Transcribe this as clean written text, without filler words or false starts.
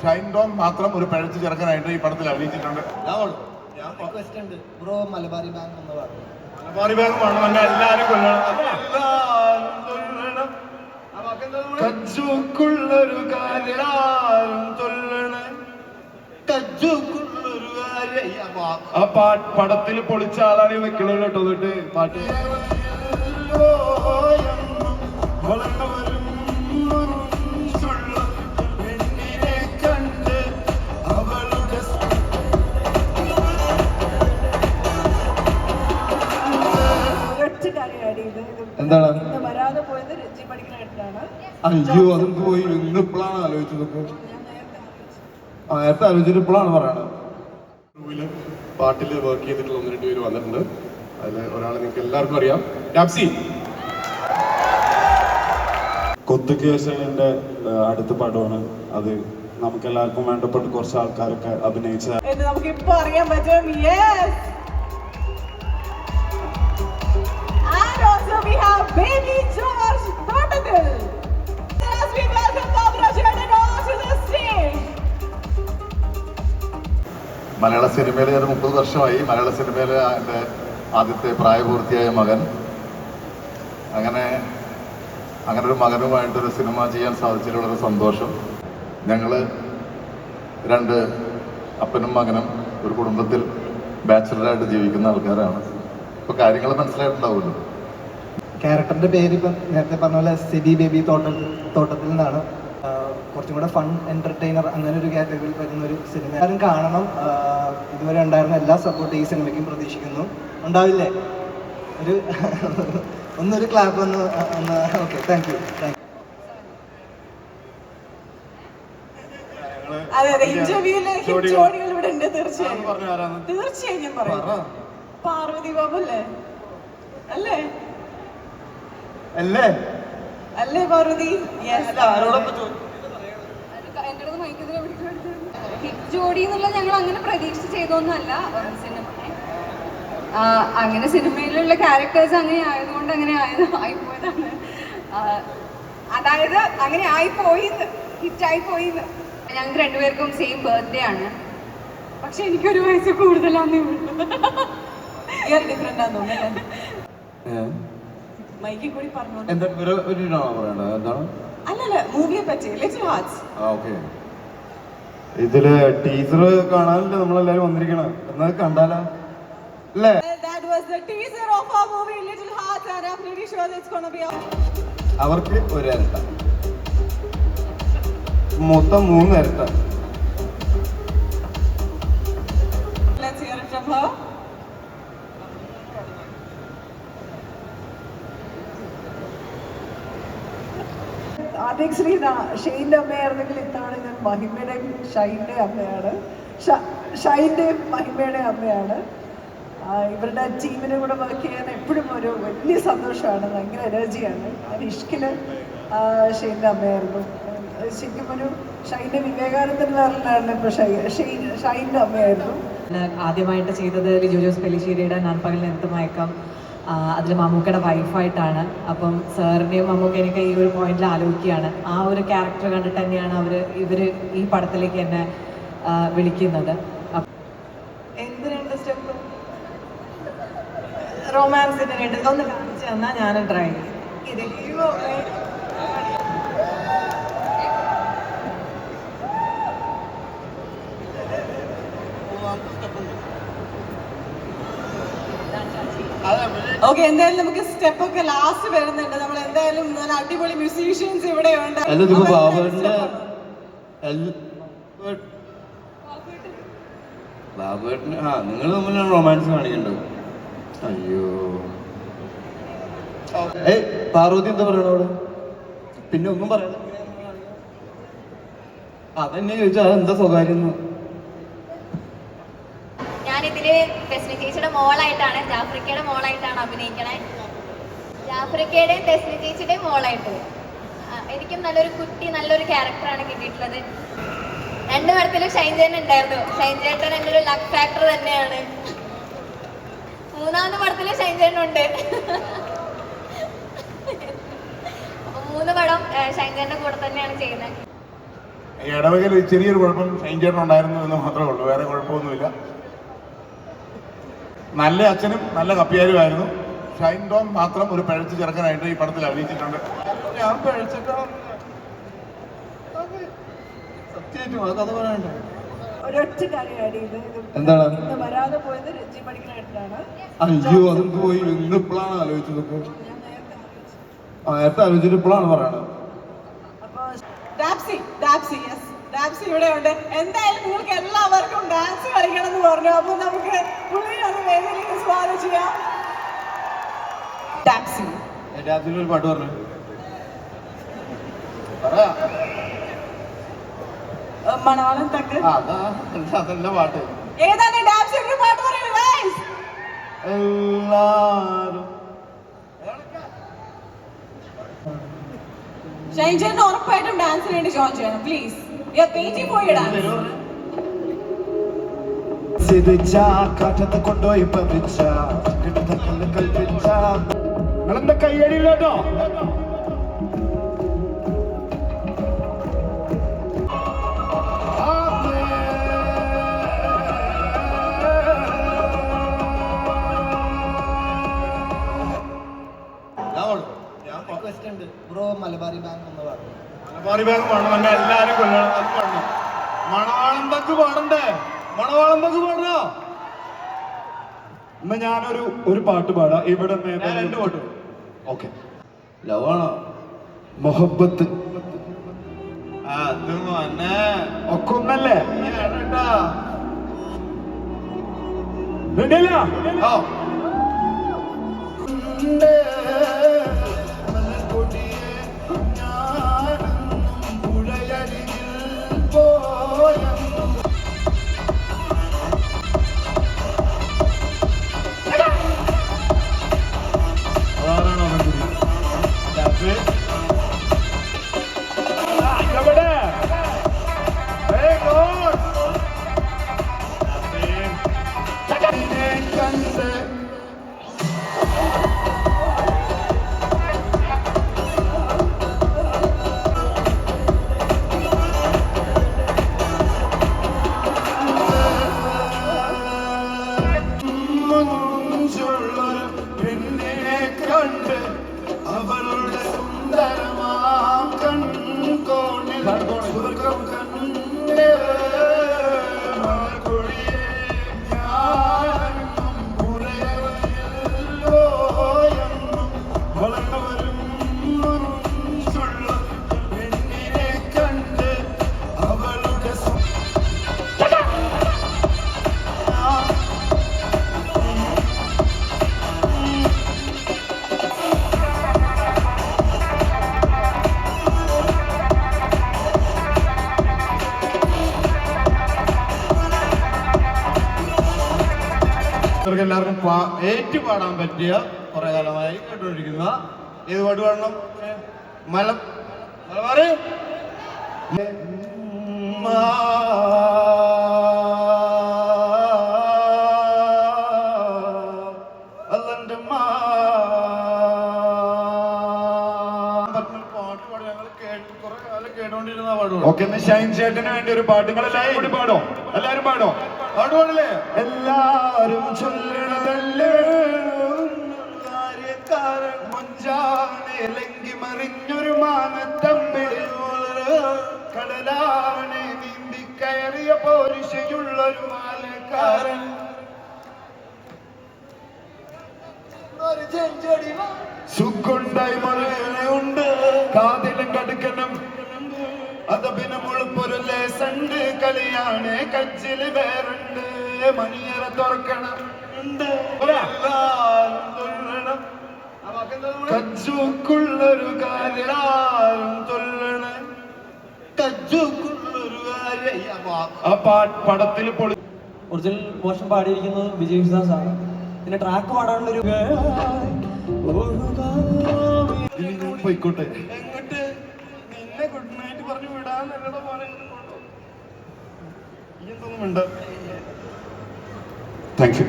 Shine Don മാത്രം ഒരു പഴച്ചു ചെറുക്കനായിട്ട് ഈ പടത്തിൽ അഭിനയിച്ചിട്ടുണ്ട്. ബ്രോ മലബാറി ബാങ്ക് എന്ന് പറഞ്ഞു. മലബാറി ബാങ്ക് വേണം, എല്ലാവരും കൊല്ലണം. കജ്ജുക്കുള്ളൊരു കാര്യാരും തൊല്ലണേ, കജ്ജുക്കുള്ളൊരു ആ പടത്തിൽ പൊളിച്ച ആളാണ് വെക്കണല്ലോ കേട്ടോ. എന്നിട്ട് പാട്ട് എന്താണ് അയ്യോ അതും പോയി ഇന്നിപ്പോഴാണ് ആലോചിച്ചതൊക്കെ. നേരത്തെ ആലോചിച്ചപ്പോഴാണ് പറയണത്. പാട്ടിൽ വർക്ക് ചെയ്തിട്ടുള്ള 1-2 പേര് വന്നിട്ടുണ്ട്. അതിൽ ഒരാളെ നിങ്ങൾക്ക് എല്ലാവർക്കും അറിയാം, ടാപ്സി. കൊത്തുകേശന്റെ അടുത്ത പടമാണ് അത്. നമുക്ക് എല്ലാവർക്കും വേണ്ടപ്പെട്ട കുറച്ച് ആൾക്കാരൊക്കെ അഭിനയിച്ച നമുക്കിപ്പോ അറിയാൻ പറ്റും. And also we have Baby George Bartatil. As we welcome Barbara Jordan onto the stage. മലയാള സിനിമയിൽ ഞാൻ 30 വർഷമായി. മലയാള സിനിമയിലെ എൻ്റെ ആദ്യത്തെ പ്രായപൂർത്തിയായ മകൻ. അങ്ങനെ ഒരു മകനുമായിട്ടൊരു സിനിമ ചെയ്യാൻ സാധിച്ചതിലുള്ളൊരു സന്തോഷം. ഞങ്ങൾ 2 അപ്പനും മകനും ഒരു കുടുംബത്തിൽ ബാച്ചിലറായിട്ട് ജീവിക്കുന്ന ആൾക്കാരാണ്. ഇപ്പോൾ കാര്യങ്ങൾ മനസ്സിലായിട്ടുണ്ടാവുമല്ലോ. ക്യാരക്ടറിന്റെ പേര് ഇപ്പം നേരത്തെ പറഞ്ഞ പോലെ സിബി ബേബി തോട്ടത്തിൽ നിന്നാണ്. കുറച്ചും കൂടെ ഫൺ എന്റർടൈനർ അങ്ങനെ ഒരു കാറ്റഗറിയിൽ വരുന്ന ഒരു സിനിമ. ആരും കാണണം. ഇതുവരെ ഉണ്ടായിരുന്ന എല്ലാ സപ്പോർട്ട് ഈ സിനിമയ്ക്കും പ്രതീക്ഷിക്കുന്നു. ഉണ്ടാവില്ലേ? ഒന്നൊരു ക്ലാപ്പ് ഒന്ന്. Okay, thank you. അതെ, ഇന്റർവ്യൂല് ജോഡികൾ ഇവിടെ ഉണ്ട്. തീർച്ചയായും ഞാൻ പറയാം. പാർവതി ബാബു അല്ലേ അല്ലേ പാർവതി? ഹിറ്റ് ജോഡി എന്നുള്ള ഞങ്ങൾ അങ്ങനെ പ്രതീക്ഷിച്ച് ചെയ്തൊന്നുമല്ല സിനിമ. അങ്ങനെ സിനിമയിലുള്ള ക്യാരക്ടേഴ്സ് അങ്ങനെ ആയതുകൊണ്ട് അങ്ങനെ ആയിപ്പോയതാണ്. അതായത് അങ്ങനെ ആയിപ്പോയിന്ന്, ഹിറ്റായിപ്പോയിന്ന്. ഞങ്ങൾക്ക് 2 പേർക്കും സെയിം ബർത്ത്ഡേ ആണ്. പക്ഷെ എനിക്കൊരു വയസ്സ് കൂടുതലാന്നേ ഉള്ളൂ. ഡിഫറെന്റ് ആണെന്ന് തോന്നുന്നു. മൈക്കിൽ കൂടി പറഞ്ഞു. അല്ലല്ല, മൂവിയെ പറ്റി ലിറ്റിൽ ഹാർട്ട്സ്. ഇതില് ടീച്ചർ കാണാനല്ലേ നമ്മളെല്ലാരും വന്നിരിക്കണം. എന്നത് കണ്ടാലോ അല്ലേ? That was the teaser of our movie Little Hearts, and I'm pretty sure it's going to be അവർക്ക് ഒരു ഇരട്ട, മൊത്തം 3 ഇരട്ട. Let's hear it from her. ആദ്യം ഷെയിൻ്റെ അമ്മയായിരുന്നെങ്കിൽ ഇത്തവണ ഞാൻ മഹിമയുടെയും ഷൈൻ്റെ അമ്മയാണ്. ഷൈൻ്റെയും മഹിമയുടെയും അമ്മയാണ്. ഇവരുടെ ടീമിനെ കൂടെ വർക്ക് ചെയ്യാൻ എപ്പോഴും ഒരു വലിയ സന്തോഷമാണ്, ഭയങ്കര എനർജിയാണ്. ഇഷ്കിന് ഷെയിൻ്റെ അമ്മയായിരുന്നു. ശരിക്കും ഒരു ഷൈൻ്റെ വിവേകാനന്ദനിലായിരുന്നു. ഇപ്പോൾ ഷൈൻ്റെ അമ്മയായിരുന്നു. ആദ്യമായിട്ട് ചെയ്തത് ലിജോ ജോസ് പെല്ലിശ്ശേരിയുടെ നാൽപ്പകൽ നേരത്ത് മയക്കം. അതിൽ മമ്മൂക്കയുടെ വൈഫായിട്ടാണ്. അപ്പം സാറിൻ്റെയും മമ്മൂക്കനെയൊക്കെ ഈ ഒരു പോയിന്റിൽ ആലോചിക്കുകയാണ്. ആ ഒരു ക്യാരക്ടർ കണ്ടിട്ട് തന്നെയാണ് ഇവർ ഈ പടത്തിലേക്ക് എന്നെ വിളിക്കുന്നത്. എന്ത് 2 സ്റ്റെപ്പ് റൊമാൻസിന് 2 ഒന്ന് കാണിച്ചു തന്നാൽ ഞാൻ ട്രൈ ചെയ്യും. ഓക്കെ, എന്തായാലും നമുക്ക് സ്റ്റെപ്പ് ഒക്കെ ലാസ്റ്റ് വരുന്നുണ്ട്. നമ്മൾ എന്തായാലും നല്ല അടിപൊളി മ്യൂസീഷ്യൻസ് ഇവിടെ ഉണ്ട്. നിങ്ങൾ തമ്മിലാണ് റൊമാൻസ് കാണിക്കണ്ടത്. അയ്യോ, പാർവതി എന്താ പറയണ അവിടെ? പിന്നെ ഒന്നും പറയാതെ അതെന്നെ ചോദിച്ചാൽ അതെന്താ സ്വകാര്യം? ഞാനിതില് തെസ്നി ചേച്ചിയുടെ മോളായിട്ടാണ്, ജാഫ്രിക്കയുടെ മോളായിട്ടാണ് അഭിനയിക്കണേ. ജാഫ്രിക്കയുടെയും തെസ്നി ചേച്ചിയുടെയും മോളായിട്ട്. എനിക്കും നല്ലൊരു ക്യാരക്ടറാണ് കിട്ടിയിട്ടുള്ളത്. 2 പടത്തിലും ഷൈൻ ചേട്ടൻ ഉണ്ടായിരുന്നു. ഷൈൻ ചേട്ടൻ എൻ്റെ ഒരു ലക്ക് ഫാക്ടർ തന്നെയാണ്. 3ാമത്തെ പടത്തിലും ഷൈൻ ചേട്ടനുണ്ട്. 3 പടം ഷൈൻ ചേട്ടൻ്റെ കൂടെ തന്നെയാണ് ചെയ്യുന്നത്. ഈ ഇടവകയിൽ ചെറിയൊരു കുഴപ്പം ഷൈൻ ചേട്ടൻ ഉണ്ടായിരുന്നു എന്ന് മാത്രമേ ഉള്ളൂ, വേറെ കുഴപ്പമൊന്നുമില്ല. നല്ല അച്ഛനും നല്ല കപ്പിയാരുമായിരുന്നു. ഷൈൻ ടോം മാത്രം ഒരു പഴച്ചു ചെറുക്കനായിട്ട് ഈ പടത്തിൽ അഭിനയിച്ചിട്ടുണ്ട്. ഞാൻ പഴിച്ചിട്ടാ സത്യമായിട്ടും ആ കഥ പറയാനുണ്ടോ? ഒരൊറ്റ കാര്യമാണ് ഇത്. എന്താണ്? ഇന്ന് വരാതെ പോയത് രഞ്ജി പഠിക്കണായിട്ടാണ്. അയ്യോ അതെന്ത് പോയി ഇന്ന് ഇപ്പോഴാണ് ആലോചിച്ചതൊക്കെ. ഞാൻ നേരത്തെ ആലോചിച്ചു. നേരത്തെ ആലോചിച്ചിട്ട് ഇപ്പോഴാണ് പറയണത്. അപ്പൊ ഡാപ്സി ഇവിടെ ഉണ്ട്. എന്തായാലും നിങ്ങൾക്ക് എല്ലാവർക്കും ഡാൻസ് കളിക്കണം എന്ന് പറഞ്ഞു. അപ്പൊ നമുക്ക് പുള്ളിയെ ഒന്ന് വേദിയിലേക്ക് സ്വാഗതം ചെയ്യാം. ഡാപ്സി ഒരു പാട്ട് പറഞ്ഞു. മണവാളം തക്ക് അതല്ല പാട്ട്. ഏതാണ് ഡാപ്സി ഒരു പാട്ട് പറയുന്നത്? എല്ലാരും ഷൈൻ ചേട്ടൻ ഉറപ്പായിട്ടും ഡാൻസിന് വേണ്ടി ജോയിൻ ചെയ്യണം please. You are waiting for your dance. കാറ്റത്ത് കൊണ്ടുപോയി പതിച്ച കൽപ്പിച്ച നിങ്ങളെന്താ കയ്യടിയില്ല കേട്ടോ. ബ്രോ മലബാറി ബാങ്ക് ഒന്ന് പറഞ്ഞു. മലബാറി ബാങ്ക് പാടണം, എന്നെ എല്ലാരും കൊല്ലണം. അത് പാടണം. മണവാളം തക്ക് പാടണ്ടേ? മണവാളം തക്ക് പാടണോ? എന്നാ ഞാനൊരു പാട്ട് പാടാം. ഇവിടെ രണ്ട് പാട്ട്. ഓക്കെ. ലവ് ആണോ മൊഹബത്ത്? അത് മോനെ ഒക്കെ ഒന്നല്ലേ? റെഡിയല്ല? അവളുടെ സുന്ദരമാ കൺകോണിൽ സ്വർഗം കണ്ടേ മലർക്കൊടിയെ ഞാനെന്നും പുലയറിയല്ലോ എന്നും വളർന്നവരും ചുള്ള പെണ്ണിനെ കണ്ട് അവളുടെ എല്ലാവർക്കും ഏറ്റുപാടാൻ പറ്റിയ കുറെ കാലമായി കേട്ടുകൊണ്ടിരിക്കുന്ന ഏത് പാട്ട് പാടണം? മലബാറി അല്ലന്റെ പാട്ട് പാടി ഞങ്ങൾ കുറെ കാലം കേട്ടോണ്ടിരുന്ന പാടുകൾ. ഓക്കെ, ഷൈൻ ചേട്ടന് വേണ്ടി ഒരു പാട്ട് നിങ്ങളെല്ലാവരും കൂടി പാടോ? എല്ലാരും പാടോ? പാട്ട് പാടില്ലേ? എല്ലാരും ചൊല്ലണതല്ലേ കാര്യക്കാരൻ മുഞ്ചാണെലങ്കി മറിഞ്ഞൊരു മാനത്തമ്പിൽ കടലാവനെ നീന്തി കയറിയ പോരിശയുള്ളൊരു മാലക്കാരൻ സുഖുണ്ടായി മറയുണ്ട് കാതിലും കടുക്കനും അതപിന് മുളുപ്പൊരു ലേസുണ്ട് കളിയാണ് കച്ചില് വേറുണ്ട് മണിയറ തുറക്കണം കജ്ജുക്കുള്ളൊരു കാര്യം തൊല്ലണം കജ്ജുക്കുള്ളൊരു കാര്യം ആ പടത്തിൽ പൊളി. ഒറിജിനൽ മോശം പാടിയിരിക്കുന്നത് വിജയ് വിശ്വാസ് ആണ്. പിന്നെ ട്രാക്ക് പാടാനുള്ളൊരു പോയിക്കോട്ടെ എങ്ങോട്ട് നിന്നെ ഗുഡ് നൈറ്റ് പറഞ്ഞു വിടാന്നല്ലട പോലെ ഈ എന്തൊന്നും ഉണ്ട്. Thank you.